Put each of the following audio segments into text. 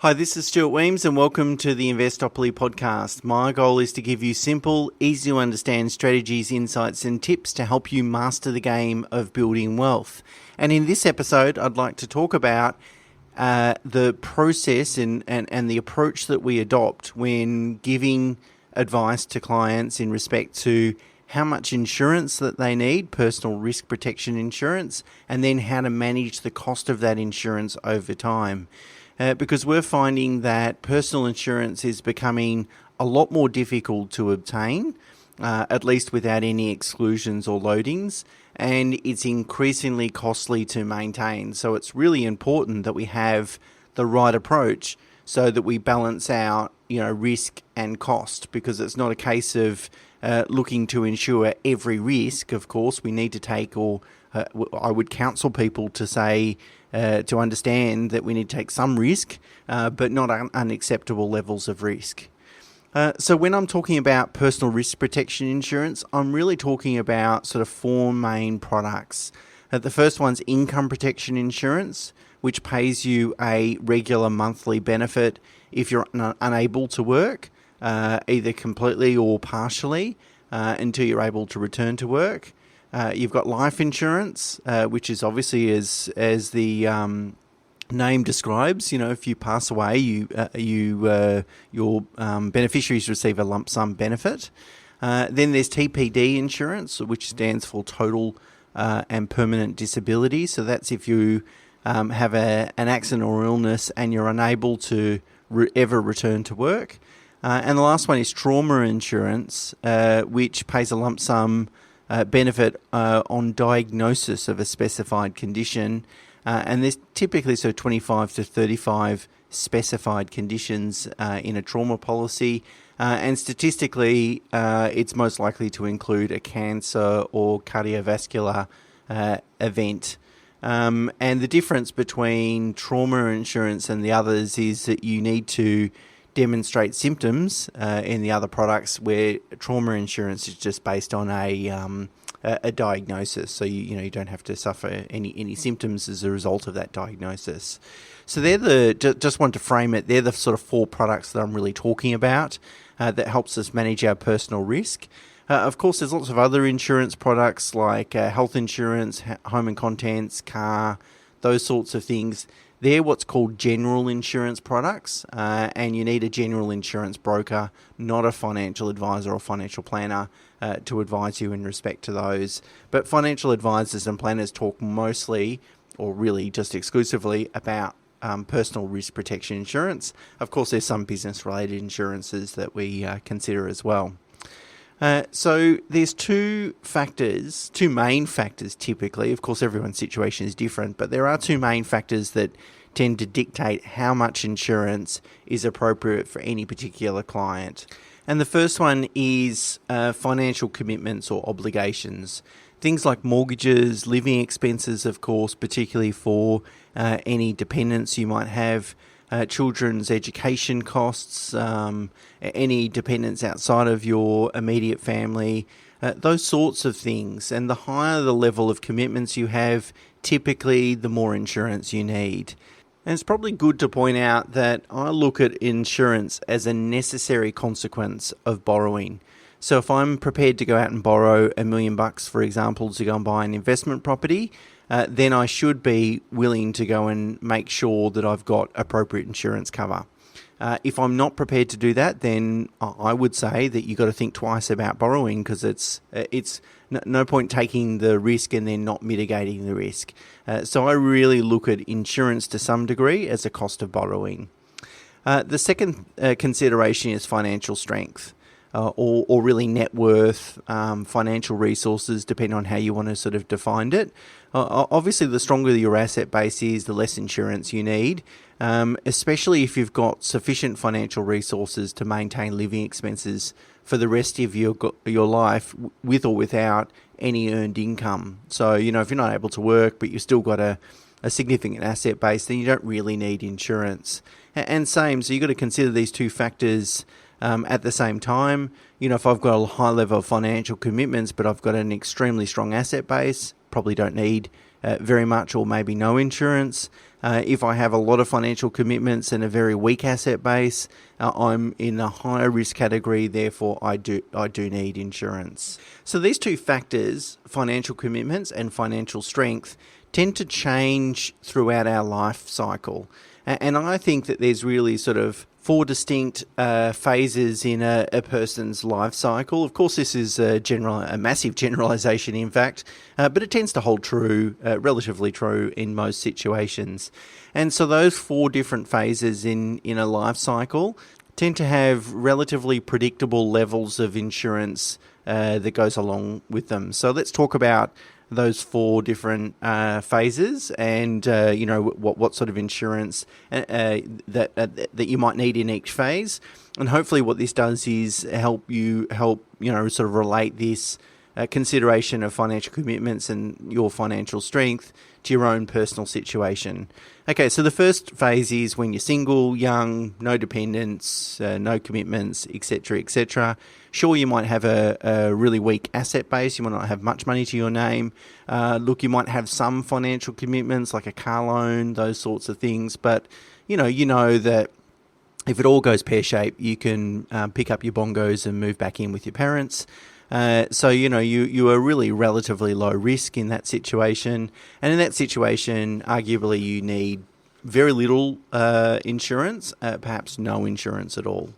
Hi, this is Stuart Weems and welcome to the Investopoly podcast. My goal is to give you simple, easy to understand strategies, insights and tips to help you master the game of building wealth. And in this episode, I'd like to talk about the process and the approach that we adopt when giving advice to clients in respect to how much insurance that they need, personal risk protection insurance, and then how to manage the cost of that insurance over time. Because we're finding that personal insurance is becoming a lot more difficult to obtain, at least without any exclusions or loadings, and it's increasingly costly to maintain. So it's really important that we have the right approach so that we balance out, risk and cost, because it's not a case of looking to insure every risk. Of course, we need to take, I would counsel people to say, to understand that we need to take some risk, but not unacceptable levels of risk. So when I'm talking about personal risk protection insurance, I'm really talking about sort of four main products. The first one's income protection insurance, which pays you a regular monthly benefit if you're unable to work, either completely or partially, until you're able to return to work. You've got life insurance, which is obviously as the name describes. If you pass away, your beneficiaries receive a lump sum benefit. Then there's TPD insurance, which stands for total and permanent disability. So that's if you have an accident or illness and you're unable to ever return to work. And the last one is trauma insurance, which pays a lump sum benefit on diagnosis of a specified condition, and there's typically 25 to 35 specified conditions in a trauma policy, and statistically it's most likely to include a cancer or cardiovascular event. And the difference between trauma insurance and the others is that you need to demonstrate symptoms in the other products, where trauma insurance is just based on a diagnosis, so you don't have to suffer any symptoms as a result of that diagnosis. So they're just want to frame it. They're the sort of four products that I'm really talking about that helps us manage our personal risk. Of course, there's lots of other insurance products like health insurance, home and contents, car, those sorts of things. They're what's called general insurance products, and you need a general insurance broker, not a financial advisor or financial planner, to advise you in respect to those. But financial advisors and planners talk mostly, or really just exclusively, about personal risk protection insurance. Of course, there's some business-related insurances that we consider as well. So there's two main factors typically. Of course, everyone's situation is different, but there are two main factors that tend to dictate how much insurance is appropriate for any particular client. And the first one is financial commitments or obligations. Things like mortgages, living expenses, of course, particularly for any dependents you might have, children's education costs, any dependents outside of your immediate family, those sorts of things. And the higher the level of commitments you have, typically the more insurance you need. And it's probably good to point out that I look at insurance as a necessary consequence of borrowing. So if I'm prepared to go out and borrow $1 million, for example, to go and buy an investment property, then I should be willing to go and make sure that I've got appropriate insurance cover. If I'm not prepared to do that, then I would say that you've got to think twice about borrowing, because it's no point taking the risk and then not mitigating the risk. So I really look at insurance to some degree as a cost of borrowing. The second consideration is financial strength. Or really net worth, financial resources, depending on how you want to sort of define it. Obviously, the stronger your asset base is, the less insurance you need, especially if you've got sufficient financial resources to maintain living expenses for the rest of your life, with or without any earned income. So, if you're not able to work, but you've still got a significant asset base, then you don't really need insurance. And same, so you've got to consider these two factors at the same time. If I've got a high level of financial commitments, but I've got an extremely strong asset base, probably don't need very much or maybe no insurance. If I have a lot of financial commitments and a very weak asset base, I'm in a higher risk category, therefore I do need insurance. So these two factors, financial commitments and financial strength, tend to change throughout our life cycle. And I think that there's really sort of four distinct phases in a person's life cycle. Of course, this is a massive generalisation, in fact, but it tends to hold true, relatively true in most situations. And so those four different phases in a life cycle tend to have relatively predictable levels of insurance that goes along with them. So let's talk about those four different phases, and what sort of insurance that you might need in each phase. And hopefully, what this does is help sort of relate this consideration of financial commitments and your financial strength to your own personal situation. Okay, so the first phase is when you're single, young, no dependents, no commitments, etc., etc. Sure, you might have a really weak asset base. You might not have much money to your name. You might have some financial commitments like a car loan, those sorts of things. But, you know that if it all goes pear-shaped, you can pick up your bongos and move back in with your parents. So you are really relatively low risk in that situation. And in that situation, arguably, you need very little insurance, perhaps no insurance at all.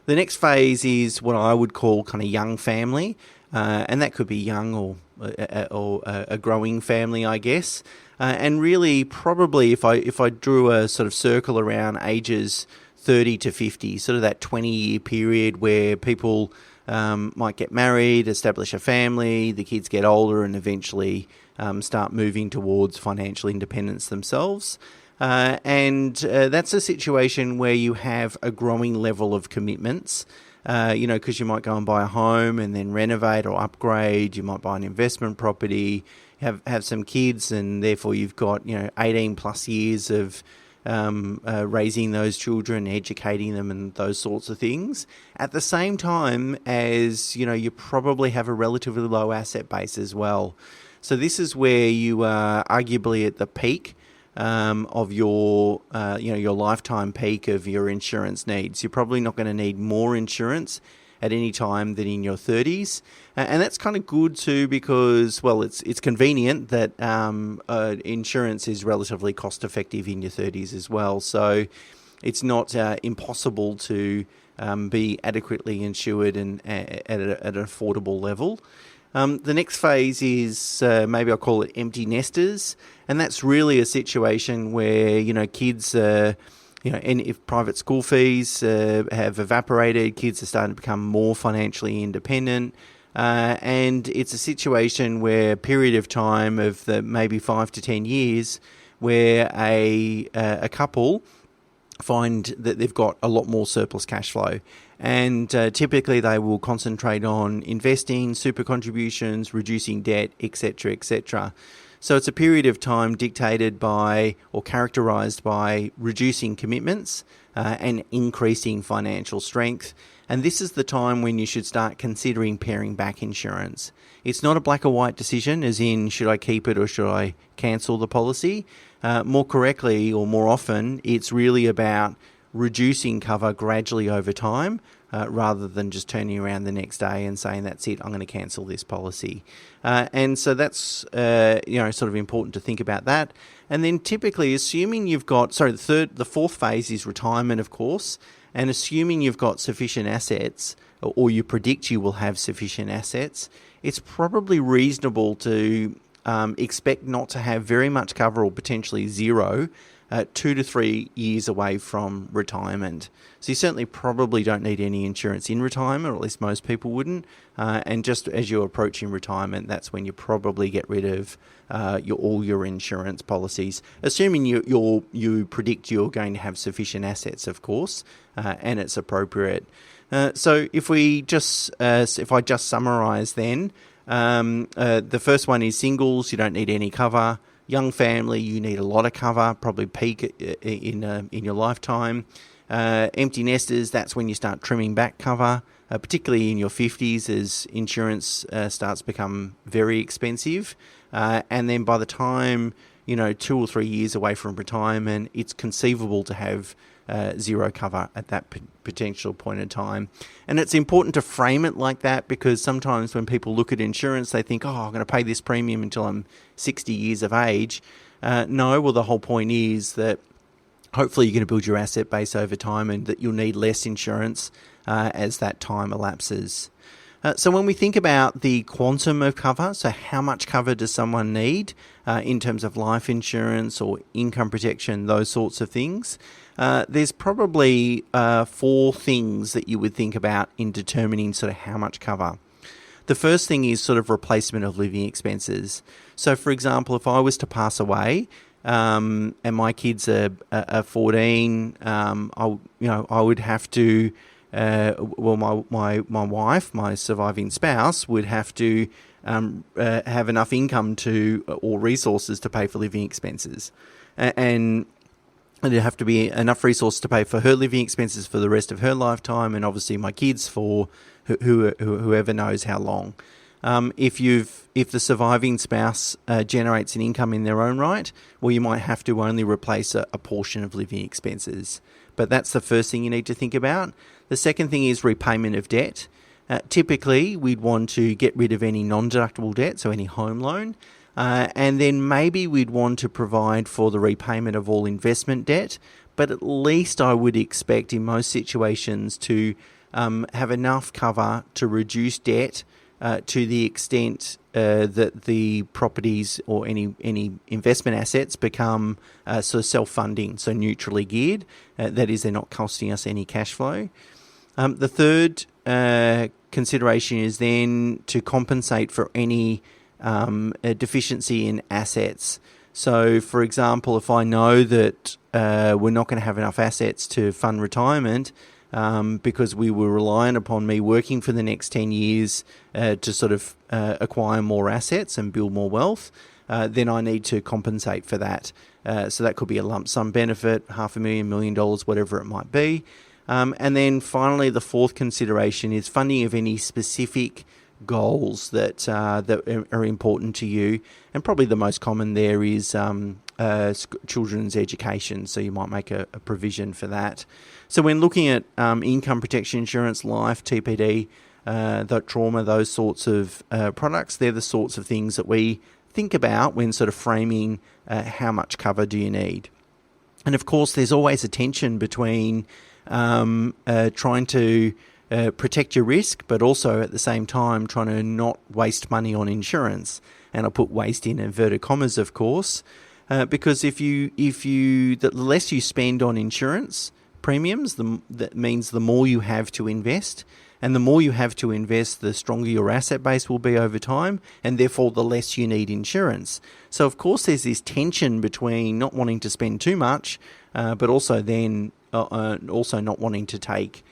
The next phase is what I would call kind of young family, and that could be young or a growing family, I guess. And really, probably, if I drew a sort of circle around ages 30 to 50, sort of that 20-year period where people might get married, establish a family, the kids get older, and eventually start moving towards financial independence themselves. And that's a situation where you have a growing level of commitments, because you might go and buy a home and then renovate or upgrade. You might buy an investment property, have some kids, and therefore you've got 18 plus years of raising those children, educating them, and those sorts of things. At the same time as you probably have a relatively low asset base as well. So this is where you are arguably at the peak of your lifetime peak of your insurance needs. You're probably not going to need more insurance at any time than in your 30s. And that's kind of good too because, well, it's convenient that insurance is relatively cost effective in your 30s as well. So it's not impossible to be adequately insured and at an affordable level. The next phase is maybe I'll call it empty nesters, and that's really a situation where kids, and if private school fees have evaporated, kids are starting to become more financially independent, and it's a situation where a period of time of maybe 5 to 10 years where a couple find that they've got a lot more surplus cash flow. And typically they will concentrate on investing, super contributions, reducing debt, etc., etc. So it's a period of time dictated by or characterised by reducing commitments and increasing financial strength. And this is the time when you should start considering paring back insurance. It's not a black or white decision, as in should I keep it or should I cancel the policy? More correctly or more often, it's really about reducing cover gradually over time rather than just turning around the next day and saying, that's it, I'm going to cancel this policy. And so that's, sort of important to think about that. And then typically assuming you've got, the fourth phase is retirement, of course, and assuming you've got sufficient assets or you predict you will have sufficient assets, it's probably reasonable to expect not to have very much cover or potentially zero 2 to 3 years away from retirement. So you certainly probably don't need any insurance in retirement, or at least most people wouldn't. And just as you're approaching retirement, that's when you probably get rid of all your insurance policies, assuming you predict you're going to have sufficient assets, of course, and it's appropriate. So if I just summarise then, the first one is singles, you don't need any cover. Young family, you need a lot of cover, probably peak in your lifetime. Empty nesters, that's when you start trimming back cover, particularly in your 50s as insurance starts to become very expensive. And then by the time, 2 or 3 years away from retirement, it's conceivable to have zero cover at that potential point in time. And it's important to frame it like that, because sometimes when people look at insurance, they think, I'm going to pay this premium until I'm 60 years of age. No, well, the whole point is that hopefully you're going to build your asset base over time and that you'll need less insurance as that time elapses. So when we think about the quantum of cover, so how much cover does someone need in terms of life insurance or income protection, those sorts of things, there's probably 4 things that you would think about in determining sort of how much cover. The first thing is sort of replacement of living expenses. So, for example, if I was to pass away and my kids are 14, I would have to. My wife, my surviving spouse, would have to have enough income or resources to pay for living expenses, and there'd have to be enough resources to pay for her living expenses for the rest of her lifetime, and obviously my kids for whoever knows how long. If the surviving spouse generates an income in their own right, well, you might have to only replace a portion of living expenses. But that's the first thing you need to think about. The second thing is repayment of debt. Typically, we'd want to get rid of any non-deductible debt, so any home loan. And then maybe we'd want to provide for the repayment of all investment debt. But at least I would expect in most situations to have enough cover to reduce debt to the extent that the properties or any investment assets become sort of self-funding, so neutrally geared. That is, they're not costing us any cash flow. The third consideration is then to compensate for any deficiency in assets. So, for example, if I know that we're not going to have enough assets to fund retirement, because we were reliant upon me working for the next 10 years to sort of acquire more assets and build more wealth, then I need to compensate for that. So that could be a lump sum benefit, $500,000, $1 million, whatever it might be. And then finally, the fourth consideration is funding of any specific goals that are important to you. And probably the most common there is children's education. So you might make a provision for that. So when looking at income protection insurance, life, TPD, the trauma, those sorts of products, they're the sorts of things that we think about when sort of framing how much cover do you need. And of course, there's always a tension between trying to protect your risk, but also at the same time trying to not waste money on insurance. And I'll put waste in inverted commas, of course, because the less you spend on insurance premiums, that means the more you have to invest. And the more you have to invest, the stronger your asset base will be over time, and therefore the less you need insurance. So, of course, there's this tension between not wanting to spend too much, but also then also not wanting to take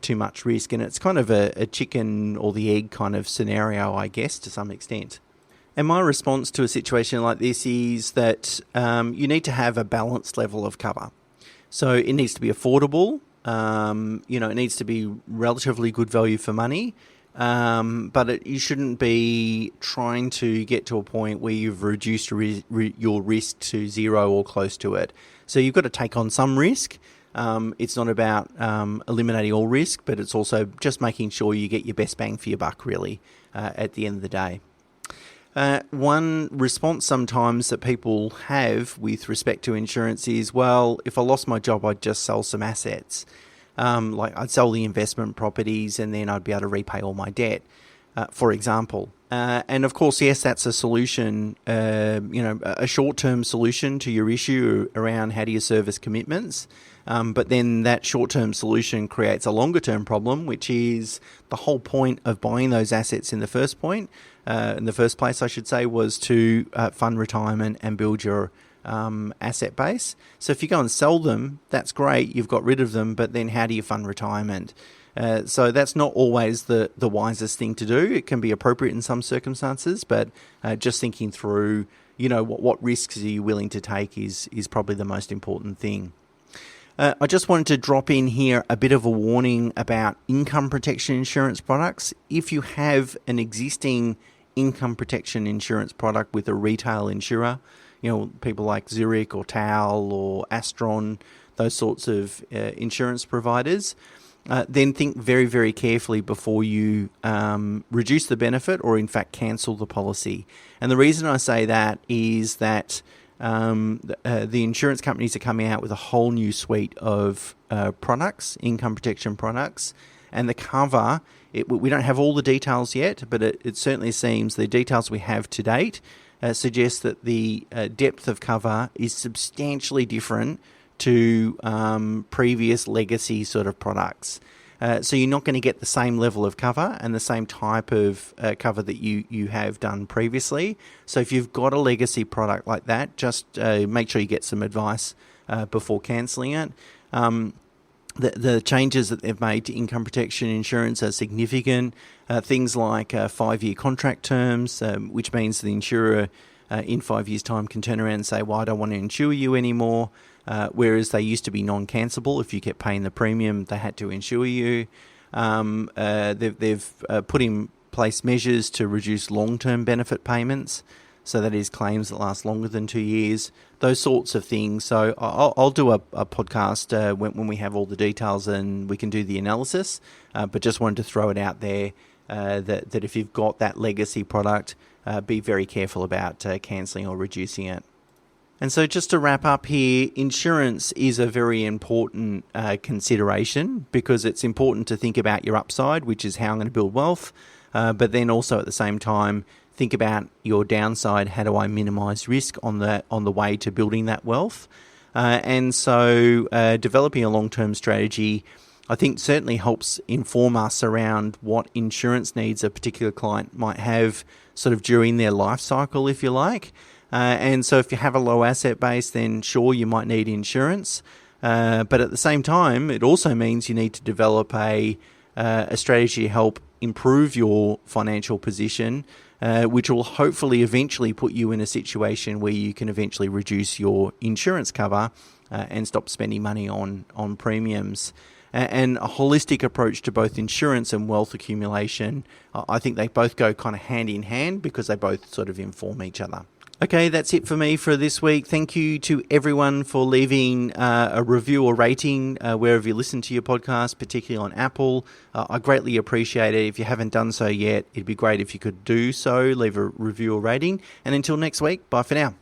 too much risk. And it's kind of a chicken or the egg kind of scenario, I guess, to some extent. And my response to a situation like this is that you need to have a balanced level of cover. So it needs to be affordable. It needs to be relatively good value for money, but you shouldn't be trying to get to a point where you've reduced your risk to zero or close to it. So you've got to take on some risk. It's not about eliminating all risk, but it's also just making sure you get your best bang for your buck, really, at the end of the day. One response sometimes that people have with respect to insurance is, well, if I lost my job, I'd just sell some assets. Like I'd sell the investment properties and then I'd be able to repay all my debt, for example. And of course, yes, that's a solution, a short-term solution to your issue around how do you service commitments. But then that short-term solution creates a longer-term problem, which is the whole point of buying those assets in the first place, I should say, was to fund retirement and build your asset base. So if you go and sell them, that's great, you've got rid of them, but then how do you fund retirement? So that's not always the wisest thing to do. It can be appropriate in some circumstances, but just thinking through, what risks are you willing to take is probably the most important thing. I just wanted to drop in here a bit of a warning about income protection insurance products. If you have an existing income protection insurance product with a retail insurer, people like Zurich or Tal or Astron, those sorts of insurance providers, then think very, very carefully before you reduce the benefit or in fact cancel the policy. And the reason I say that is that the insurance companies are coming out with a whole new suite of products, income protection products, and the cover, we don't have all the details yet, but it certainly seems the details we have to date suggest that the depth of cover is substantially different to previous legacy sort of products. So you're not going to get the same level of cover and the same type of cover that you have done previously. So if you've got a legacy product like that, just make sure you get some advice before cancelling it. The changes that they've made to income protection insurance are significant. Things like 5-year contract terms, which means the insurer in 5 years' time can turn around and say, well, I don't want to insure you anymore. Whereas they used to be non-cancelable. If you kept paying the premium, they had to insure you. They've put in place measures to reduce long-term benefit payments. So that is claims that last longer than 2 years, those sorts of things. So I'll do a podcast when we have all the details and we can do the analysis. But just wanted to throw it out there that if you've got that legacy product, be very careful about cancelling or reducing it. And so just to wrap up here, insurance is a very important consideration because it's important to think about your upside, which is how I'm going to build wealth, but then also at the same time, think about your downside. How do I minimise risk on the way to building that wealth? And so developing a long-term strategy, I think certainly helps inform us around what insurance needs a particular client might have sort of during their life cycle, if you like. And so if you have a low asset base, then sure, you might need insurance. But at the same time, it also means you need to develop a strategy to help improve your financial position, which will hopefully eventually put you in a situation where you can eventually reduce your insurance cover and stop spending money on premiums. And a holistic approach to both insurance and wealth accumulation, I think they both go kind of hand in hand because they both sort of inform each other. Okay, that's it for me for this week. Thank you to everyone for leaving a review or rating wherever you listen to your podcast, particularly on Apple. I greatly appreciate it. If you haven't done so yet, it'd be great if you could do so. Leave a review or rating. And until next week, bye for now.